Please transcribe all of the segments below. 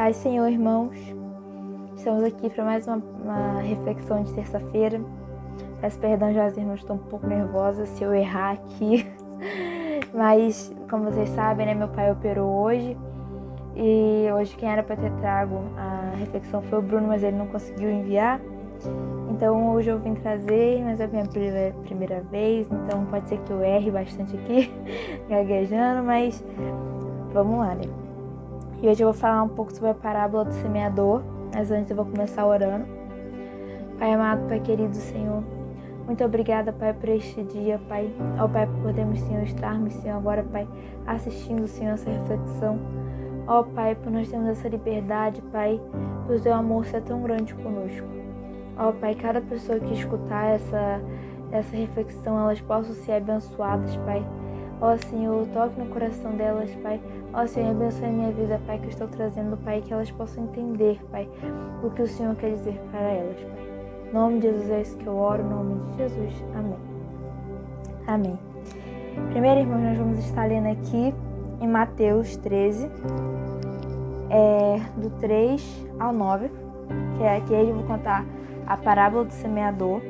Paz, Senhor, irmãos. Estamos aqui para mais uma reflexão de terça-feira. Peço perdão já, os irmãos estão um pouco nervosos se eu errar aqui. Mas, como vocês sabem, né, meu pai operou hoje. E hoje quem era para ter trago a reflexão foi o Bruno, mas ele não conseguiu enviar. Então hoje eu vim trazer, mas é a minha primeira vez, então pode ser que eu erre bastante aqui, gaguejando, mas vamos lá, né? E hoje eu vou falar um pouco sobre a parábola do semeador, mas antes eu vou começar orando. Pai amado, Pai querido, Senhor, muito obrigada, Pai, por este dia, Pai. Ó, Pai, por podermos, Senhor, estarmos, Senhor, agora, Pai, assistindo, Senhor, essa reflexão. Ó, Pai, por nós termos essa liberdade, Pai, por o Teu amor ser tão grande conosco. Ó, Pai, cada pessoa que escutar essa reflexão, elas possam ser abençoadas, Pai. Ó, Senhor, toque no coração delas, Pai. Ó, Senhor, abençoe a minha vida, Pai, que eu estou trazendo, Pai, que elas possam entender, Pai, o que o Senhor quer dizer para elas, Pai. Em nome de Jesus é isso que eu oro, em nome de Jesus. Amém. Amém. Primeiro, irmãos, nós vamos estar lendo aqui em Mateus 13, do 3 ao 9, que é aqui eu vou contar a parábola do semeador.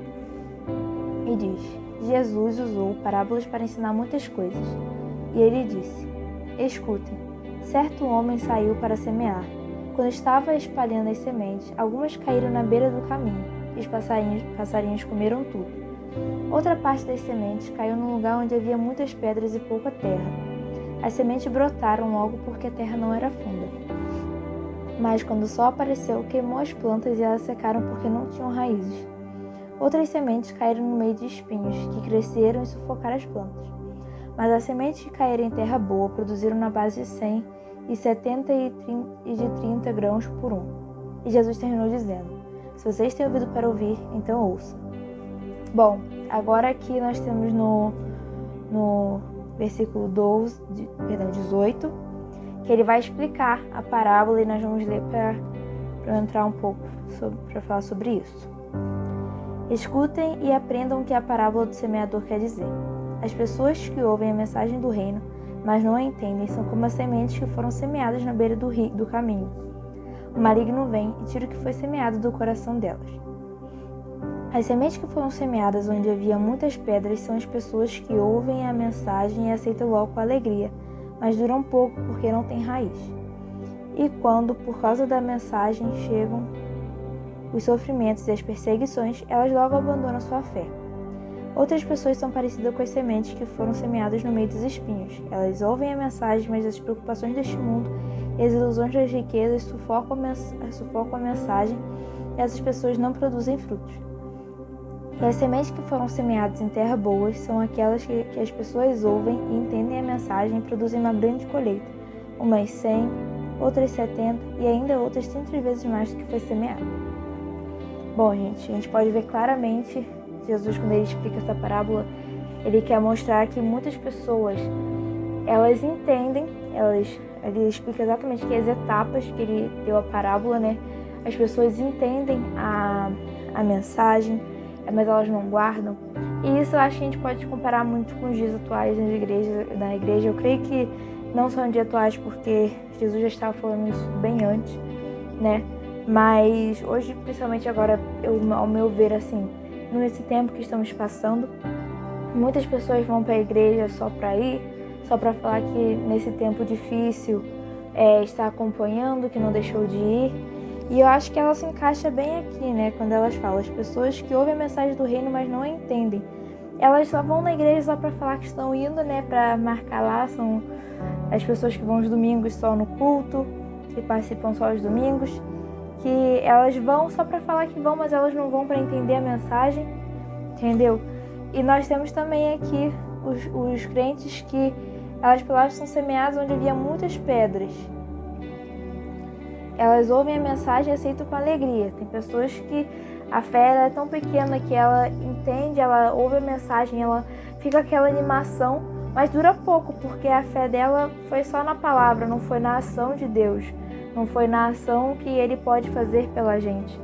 E diz: Jesus usou parábolas para ensinar muitas coisas. E ele disse: Escutem, certo homem saiu para semear. Quando estava espalhando as sementes, algumas caíram na beira do caminho, e os passarinhos comeram tudo. Outra parte das sementes caiu num lugar onde havia muitas pedras e pouca terra. As sementes brotaram logo porque a terra não era funda. Mas quando o sol apareceu, queimou as plantas e elas secaram porque não tinham raízes. Outras sementes caíram no meio de espinhos, que cresceram e sufocaram as plantas. Mas as sementes que caíram em terra boa produziram na base de 100, e 70 e de 30 grãos por um. E Jesus terminou dizendo: Se vocês têm ouvido para ouvir, então ouçam. Bom, agora aqui nós temos no versículo 18, que ele vai explicar a parábola, e nós vamos ler para entrar um pouco para falar sobre isso. Escutem e aprendam o que a parábola do semeador quer dizer. As pessoas que ouvem a mensagem do reino, mas não a entendem, são como as sementes que foram semeadas na beira do caminho. O maligno vem e tira o que foi semeado do coração delas. As sementes que foram semeadas onde havia muitas pedras são as pessoas que ouvem a mensagem e aceitam logo com alegria, mas duram pouco porque não têm raiz. E quando, por causa da mensagem, chegam os sofrimentos e as perseguições, elas logo abandonam sua fé. Outras pessoas são parecidas com as sementes que foram semeadas no meio dos espinhos. Elas ouvem a mensagem, mas as preocupações deste mundo e as ilusões das riquezas sufocam a mensagem, e essas pessoas não produzem frutos. E as sementes que foram semeadas em terra boa são aquelas que as pessoas ouvem e entendem a mensagem e produzem uma grande colheita, umas 100, outras 70 e ainda outras 30 vezes mais do que foi semeado. Bom, gente, a gente pode ver claramente, Jesus, quando ele explica essa parábola, ele quer mostrar que muitas pessoas, elas entendem, ele explica exatamente que as etapas que ele deu a parábola, né? As pessoas entendem a mensagem, mas elas não guardam. E isso eu acho que a gente pode comparar muito com os dias atuais na igreja. Eu creio que não são dias atuais porque Jesus já estava falando isso bem antes, né? Mas hoje, principalmente agora, ao meu ver, assim, nesse tempo que estamos passando, muitas pessoas vão para a igreja só para ir, só para falar que nesse tempo difícil está acompanhando, que não deixou de ir. E eu acho que ela se encaixa bem aqui, né? Quando elas falam, as pessoas que ouvem a mensagem do reino, mas não a entendem. Elas só vão na igreja só para falar que estão indo, né? Para marcar lá, são as pessoas que vão os domingos só no culto, que participam só os domingos, que elas vão só para falar que vão, mas elas não vão para entender a mensagem, entendeu? E nós temos também aqui os crentes que elas são semeadas onde havia muitas pedras. Elas ouvem a mensagem e aceitam com alegria. Tem pessoas que a fé é tão pequena que ela entende, ela ouve a mensagem, ela fica aquela animação, mas dura pouco, porque a fé dela foi só na palavra, não foi na ação de Deus, não foi na ação que Ele pode fazer pela gente.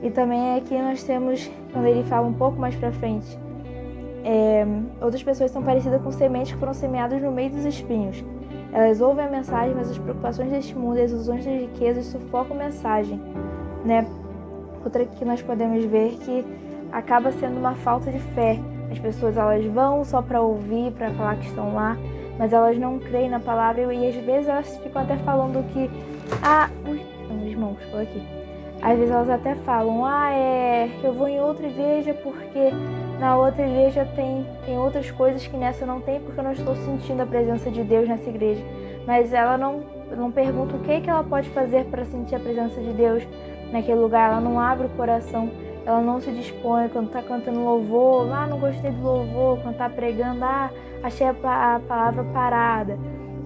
E também aqui nós temos, quando ele fala um pouco mais pra frente, outras pessoas são parecidas com sementes que foram semeadas no meio dos espinhos. Elas ouvem a mensagem, mas as preocupações deste mundo e as ilusões das riquezas sufocam a mensagem, né? Outra que nós podemos ver que acaba sendo uma falta de fé. As pessoas, elas vão só para ouvir, para falar que estão lá, mas elas não creem na palavra e às vezes elas ficam até falando que os irmãos, por aqui. Às vezes elas até falam, eu vou em outra igreja porque na outra igreja tem outras coisas que nessa não tem, porque eu não estou sentindo a presença de Deus nessa igreja. Mas ela não pergunta o que ela pode fazer para sentir a presença de Deus naquele lugar. Ela não abre o coração, ela não se dispõe quando está cantando louvor, não gostei do louvor, quando está pregando, achei a palavra parada.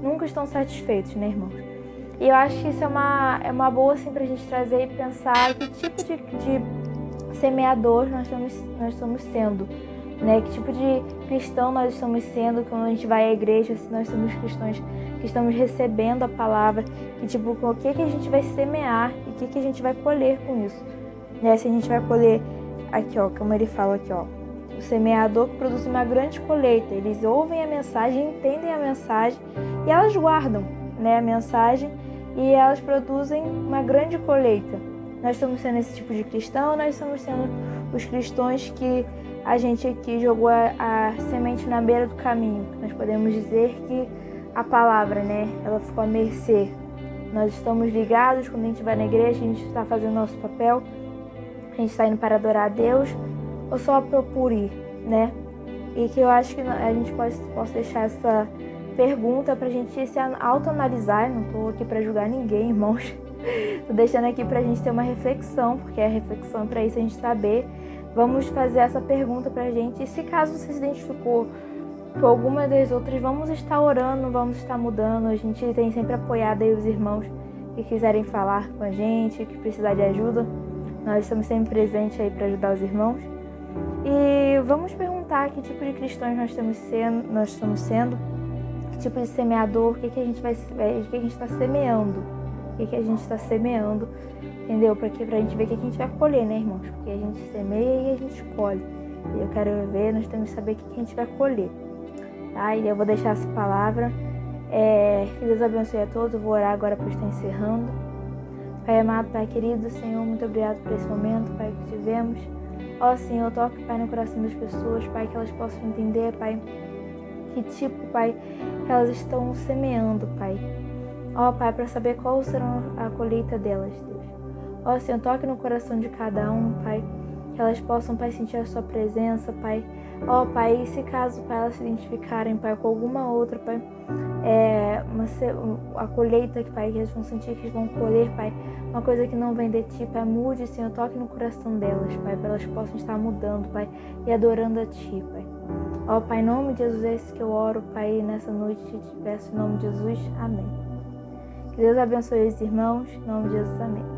Nunca estão satisfeitos, né, irmãos? E eu acho que isso é uma boa assim, para a gente trazer e pensar que tipo de semeador nós estamos sendo, né? Que tipo de cristão nós estamos sendo quando a gente vai à igreja, se nós somos cristãos que estamos recebendo a palavra, que tipo, o que a gente vai semear e o que a gente vai colher com isso, né? Se a gente vai colher aqui, como ele fala aqui, o semeador que produz uma grande colheita. Eles ouvem a mensagem, entendem a mensagem e elas guardam, né, a mensagem e elas produzem uma grande colheita. Nós estamos sendo esse tipo de cristão, nós estamos sendo os cristãos que a gente aqui jogou a semente na beira do caminho. Nós podemos dizer que a palavra, né, ela ficou à mercê. Nós estamos ligados quando a gente vai na igreja, a gente está fazendo nosso papel, a gente está indo para adorar a Deus, ou só por ir, né? E que eu acho que a gente possa deixar essa pergunta para a gente se autoanalisar. Não estou aqui para julgar ninguém, irmãos. Estou deixando aqui para a gente ter uma reflexão, porque a reflexão é para isso, a gente saber. Vamos fazer essa pergunta para a gente. E se caso você se identificou com alguma das outras, vamos estar orando, vamos estar mudando. A gente tem sempre apoiado aí os irmãos que quiserem falar com a gente, que precisar de ajuda. Nós estamos sempre presentes aí para ajudar os irmãos. E vamos perguntar que tipo de cristãos nós estamos sendo, que tipo de semeador, o que a gente está semeando, entendeu? Pra gente ver o que a gente vai colher, né, irmãos? Porque a gente semeia e a gente colhe. E eu quero ver, nós temos que saber o que a gente vai colher, tá? E eu vou deixar essa palavra. Que Deus abençoe a todos. Eu vou orar agora para estar encerrando. Pai amado, Pai querido, Senhor, muito obrigado por esse momento, Pai, que tivemos. Ó Senhor, toque, Pai, no coração das pessoas, Pai, que elas possam entender, Pai, que tipo, Pai, que elas estão semeando, Pai. Ó Pai, para saber qual será a colheita delas, Deus. Ó Senhor, toque no coração de cada um, Pai, que elas possam, Pai, sentir a sua presença, Pai. Ó Pai, e se caso, Pai, elas se identificarem, Pai, com alguma outra, Pai, a colheita que, Pai, que eles vão sentir, que eles vão colher, Pai, uma coisa que não vem de Ti, Pai, mude, Senhor, toque no coração delas, Pai, para elas possam estar mudando, Pai, e adorando a Ti, Pai. Ó Pai, em nome de Jesus, é isso que eu oro, Pai, nessa noite, te peço em nome de Jesus, amém. Que Deus abençoe os irmãos, em nome de Jesus, amém.